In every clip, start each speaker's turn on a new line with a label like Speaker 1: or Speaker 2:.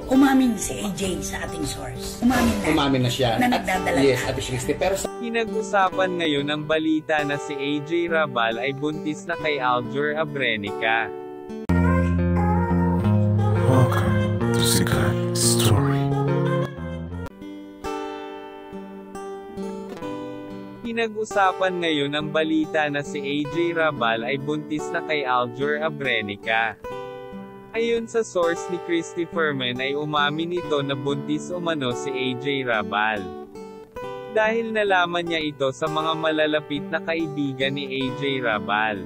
Speaker 1: Umamin si AJ sa ating source. Umamin na siya. Na nagdadala.
Speaker 2: Yes, Ate Christy. Pero sa
Speaker 3: Pinag-usapan ngayon ng balita na si AJ Rabal ay buntis na kay Aljur Abrenica.
Speaker 4: Welcome to Sikat Story.
Speaker 3: Pinag-usapan ngayon ng balita na si AJ Rabal ay buntis na kay Aljur Abrenica. Ayon sa source ni Christy Fermin ay umamin ito na buntis umano si AJ Rabal. Dahil nalaman niya ito sa mga malalapit na kaibigan ni AJ Rabal.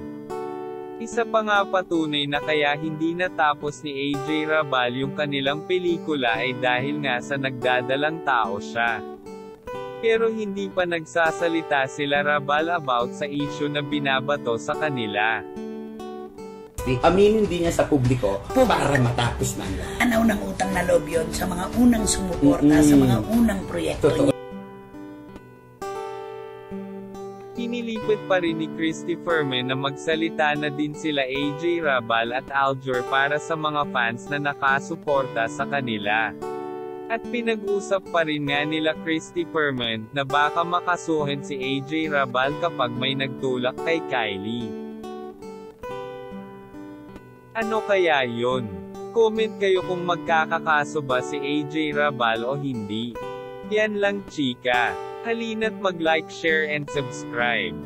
Speaker 3: Isa pa nga patunay na kaya hindi natapos ni AJ Rabal yung kanilang pelikula ay dahil nga sa nagdadalang tao siya. Pero hindi pa nagsasalita sila Rabal about sa issue na binabato sa kanila.
Speaker 2: aminin din niya sa publiko para matapos na niya.
Speaker 1: Anaw ng utang na loob yun sa mga unang sumuporta, sa mga unang proyekto niya.
Speaker 3: Pinilipit pa rin ni Christy Fermin na magsalita na din sila AJ Rabal at Aljur para sa mga fans na nakasuporta sa kanila. At pinag-usap pa rin nga nila Christy Fermin na baka makasuhin si AJ Rabal kapag may nagtulak kay Kylie. Ano kaya yon? Comment kayo kung magkakakaso ba si AJ Rabal o hindi. Yan lang chika. Halina't mag-like, share and subscribe.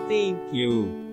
Speaker 3: Thank you.